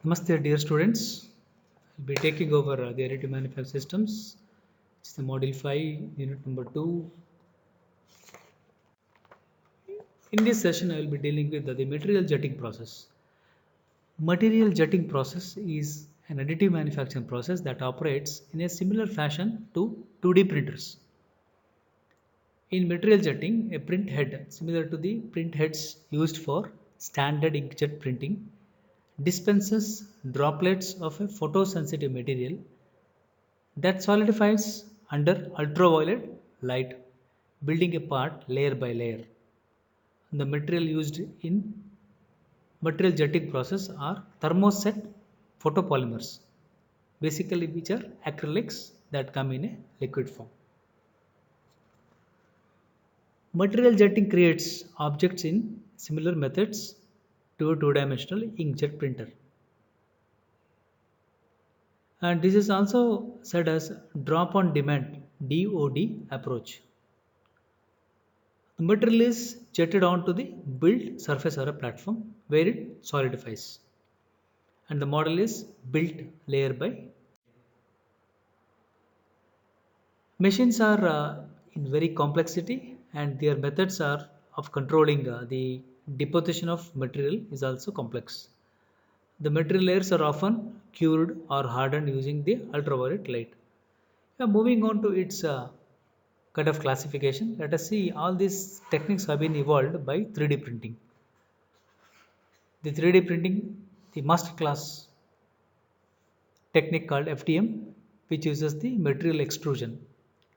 Namaste, dear students. I'll be taking over the additive manufacturing systems. It's the module 5, unit number 2. In this session, I will be dealing with the material jetting process. Material jetting process is an additive manufacturing process that operates in a similar fashion to 2D printers. In material jetting, a print head similar to the print heads used for standard inkjet printing dispenses droplets of a photosensitive material that solidifies under ultraviolet light, building a part layer by layer. The material used in material jetting process are thermoset photopolymers, basically which are acrylics that come in a liquid form. Material jetting creates objects in similar methods to a two-dimensional inkjet printer. And this is also said as drop on demand DOD approach. The material is jetted onto the built surface or a platform where it solidifies, and the model is built layer by. Machines are in very complexity, and their methods are of controlling the deposition of material is also complex. The material layers are often cured or hardened using the ultraviolet light. Now, moving on to its kind of classification, let us see all these techniques have been evolved by 3D printing. The 3D printing, the master class technique called FDM, which uses the material extrusion.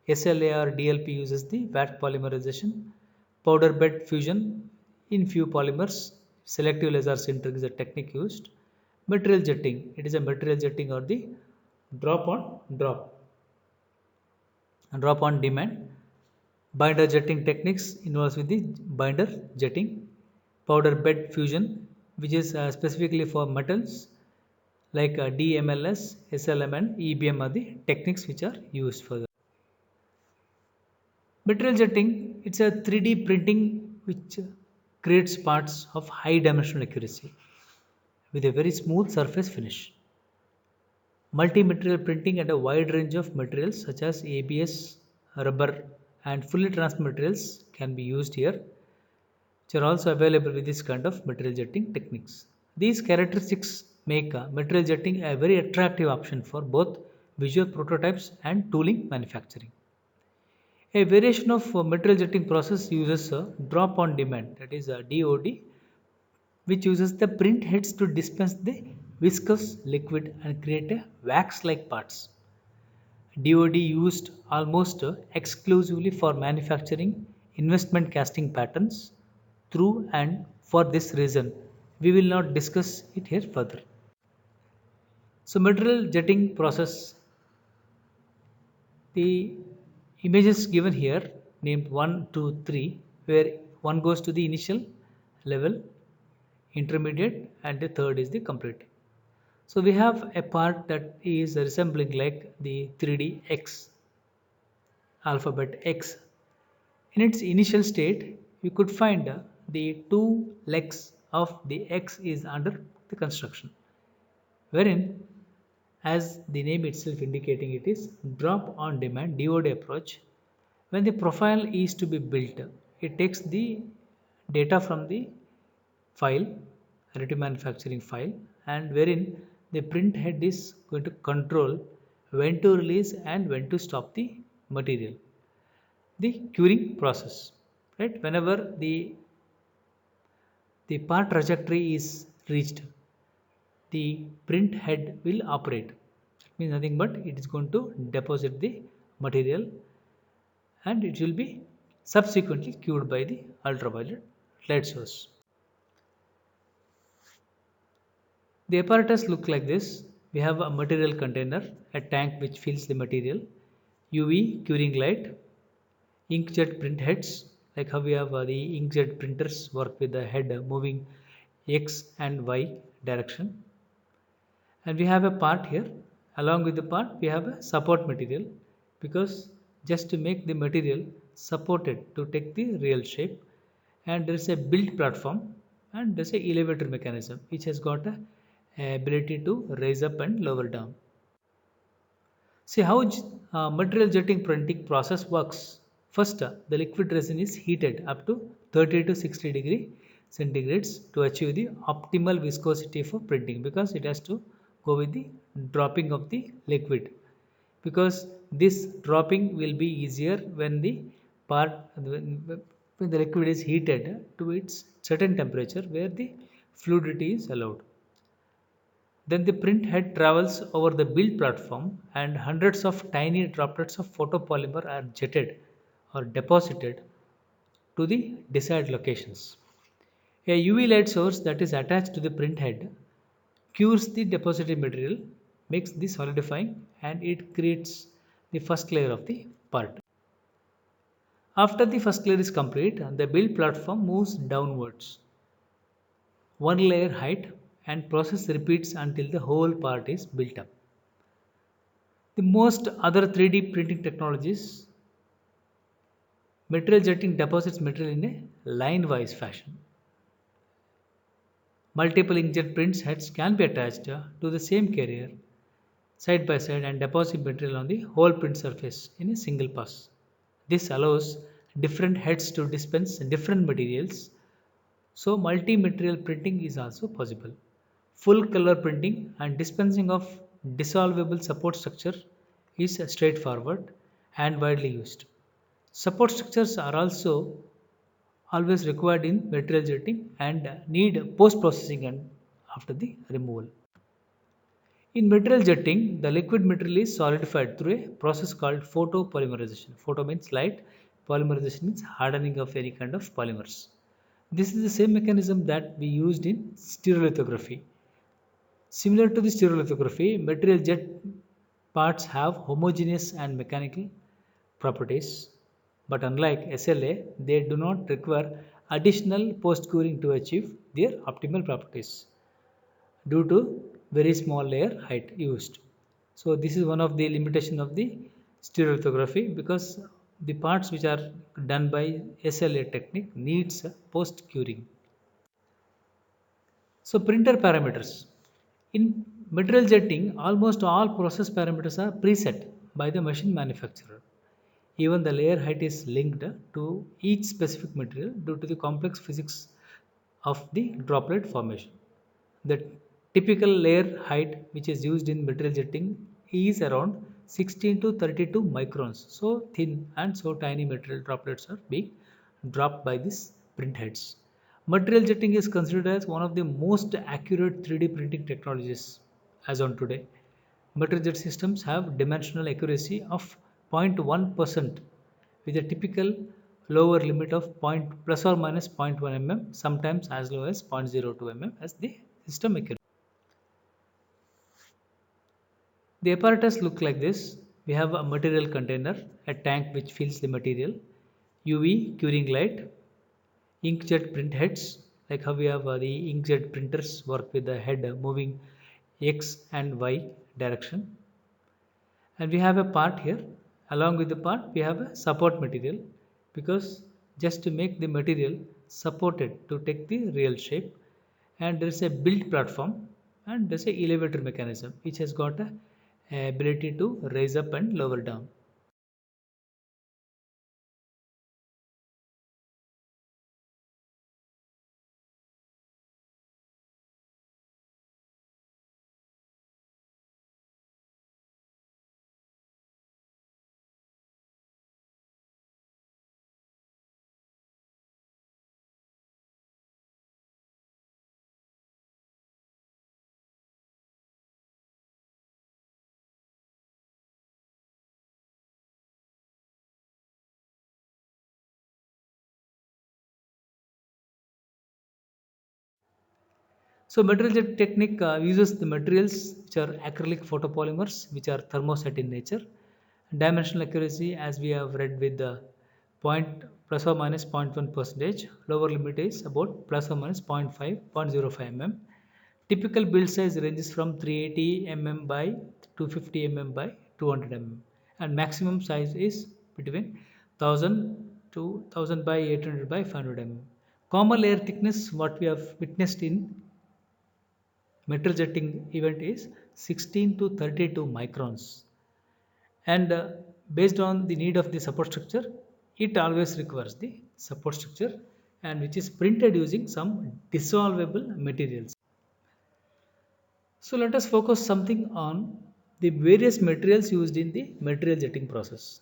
SLAR DLP uses the wet polymerization. Powder bed fusion in few polymers. Selective laser sintering is a technique used. Material jetting, it is a material jetting or the drop on drop and drop on demand. Binder jetting techniques involves with the binder jetting. Powder bed fusion, which is specifically for metals like DMLS, SLM, and EBM are the techniques which are used for that. Material jetting, it's a 3D printing which creates parts of high dimensional accuracy with a very smooth surface finish. Multi-material printing and a wide range of materials such as ABS, rubber, and fully transparent materials can be used here, which are also available with this kind of material jetting techniques. These characteristics make material jetting a very attractive option for both visual prototypes and tooling manufacturing. A variation of material jetting process uses drop on demand, that is DOD, which uses the print heads to dispense the viscous liquid and create a wax-like parts. DOD used almost exclusively for manufacturing investment casting patterns through, and for this reason we will not discuss it here further. So material jetting process, the images given here named 1, 2, 3, where 1 goes to the initial level, intermediate, and the third is the complete. So we have a part that is resembling like the 3D X, alphabet X. In its initial state, you could find the two legs of the X is under the construction, wherein, as the name itself indicating, it is drop on demand DOD approach. When the profile is to be built, it takes the data from the file, additive manufacturing file, and wherein the print head is going to control when to release and when to stop the material. The curing process, right? Whenever the part trajectory is reached, the print head will operate. That means nothing but it is going to deposit the material, and it will be subsequently cured by the ultraviolet light source. The apparatus look like this. We have a material container, a tank which fills the material, UV curing light, inkjet print heads, like how we have the inkjet printers work with the head moving X and Y direction. And we have a part here. Along with the part, we have a support material, because just to make the material supported to take the real shape. And there is a built platform, and there is a elevator mechanism which has got a ability to raise up and lower down. See how material jetting printing process works. First, the liquid resin is heated up to 30 to 60 degree centigrades to achieve the optimal viscosity for printing, because it has to go with the dropping of the liquid, because this dropping will be easier when the part when the liquid is heated to its certain temperature where the fluidity is allowed. Then the print head travels over the build platform and hundreds of tiny droplets of photopolymer are jetted or deposited to the desired locations. A UV light source that is attached to the print head cures the deposited material, makes the solidifying, and it creates the first layer of the part. After the first layer is complete, the build platform moves downwards one layer height, and process repeats until the whole part is built up. The most other 3D printing technologies, material jetting deposits material in a line-wise fashion. Multiple inkjet prints heads can be attached to the same carrier side by side and deposit material on the whole print surface in a single pass. This allows different heads to dispense different materials, so multi-material printing is also possible. Full color printing and dispensing of dissolvable support structure is straightforward and widely used. Support structures are also always required in material jetting and need post processing and after the removal. In material jetting, the liquid material is solidified through a process called photopolymerization. Photo means light, polymerization means hardening of any kind of polymers. This is the same mechanism that we used in stereolithography. Similar to the stereolithography, material jet parts have homogeneous and mechanical properties, but unlike SLA, they do not require additional post curing to achieve their optimal properties due to very small layer height used. So this is one of the limitation of the stereolithography, because the parts which are done by SLA technique needs post curing. So printer parameters. In material jetting, almost all process parameters are preset by the machine manufacturer. Even the layer height is linked to each specific material due to the complex physics of the droplet formation. The typical layer height which is used in material jetting is around 16 to 32 microns. So thin and so tiny material droplets are being dropped by these print heads. Material jetting is considered as one of the most accurate 3D printing technologies as on today. Material jet systems have dimensional accuracy of 0.1% with a typical lower limit of point plus or minus zero point 0.1 mm, sometimes as low as 0.02 mm as the system accuracy. The apparatus look like this. We have a material container, a tank which fills the material, UV curing light, inkjet print heads, like how we have the inkjet printers work with the head moving X and Y direction. And we have a part here. Along with the part, we have a support material, because just to make the material supported to take the real shape. And there is a built platform and there is a elevator mechanism which has got a ability to raise up and lower down. So material jet technique uses the materials which are acrylic photopolymers which are thermoset in nature. Dimensional accuracy, as we have read, with the point plus or minus zero point 0.1 percentage. Lower limit is about plus or minus 0.5, 0.05 mm. Typical build size ranges from 380 mm by 250 mm by 200 mm, and maximum size is between 1000 to 1000 by 800 by 500 mm. Common layer thickness, what we have witnessed in Metal jetting event is 16 to 32 microns, and based on the need of the support structure, it always requires the support structure, and which is printed using some dissolvable materials. So let us focus something on the various materials used in the material jetting process.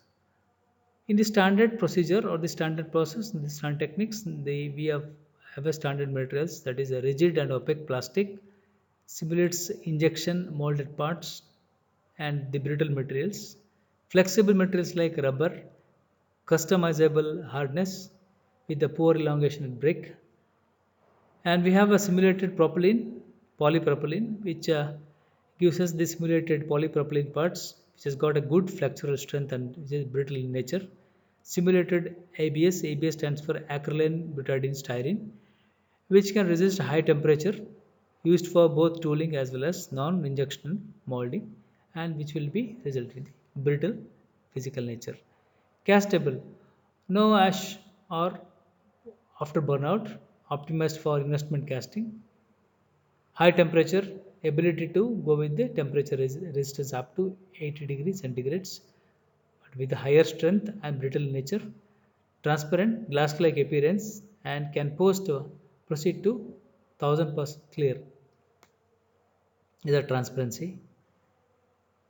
In the standard procedure or the standard process, the standard techniques, we have a standard materials, that is a rigid and opaque plastic, simulates injection molded parts, and the brittle materials. Flexible materials like rubber, customizable hardness with the poor elongation and break. And we have a simulated propylene, polypropylene, which gives us the simulated polypropylene parts, which has got a good flexural strength and which is brittle in nature. Simulated ABS, ABS stands for acrylene butadiene styrene, which can resist high temperature, used for both tooling as well as non-injection molding, and which will be resulting in brittle physical nature. Castable, no ash or after burnout, optimized for investment casting. High temperature, ability to go with the temperature resistance up to 80 degrees centigrades, but with a higher strength and brittle nature. Transparent, glass-like appearance, and can proceed to 1000% clear. Is a transparency.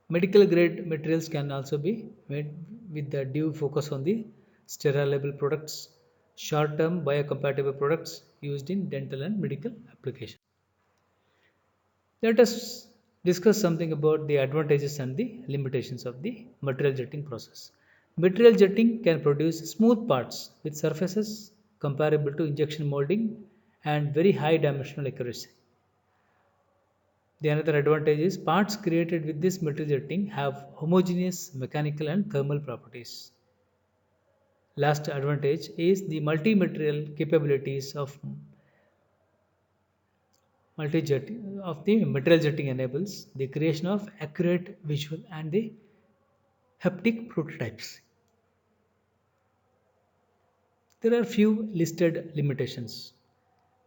Medical grade materials can also be made with the due focus on the sterilable products, short term biocompatible products used in dental and medical applications. Let us discuss something about the advantages and the limitations of the material jetting process. Material jetting can produce smooth parts with surfaces comparable to injection molding and very high dimensional accuracy. The another advantage is parts created with this material jetting have homogeneous mechanical and thermal properties. Last advantage is the multi-material capabilities of multi-jet of the material jetting enables the creation of accurate visual and the haptic prototypes. There are few listed limitations.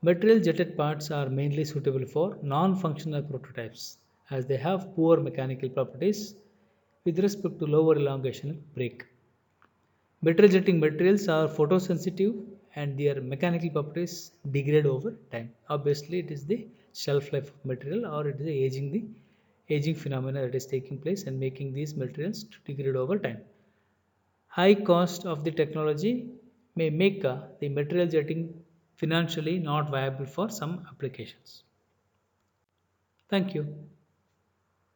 Material jetted parts are mainly suitable for non-functional prototypes as they have poor mechanical properties with respect to lower elongation and break. Metal jetting materials are photosensitive and their mechanical properties degrade over time. Obviously, it is the shelf life of material or it is the aging phenomena that is taking place and making these materials to degrade over time. High cost of the technology may make the material jetting financially not viable for some applications. Thank you.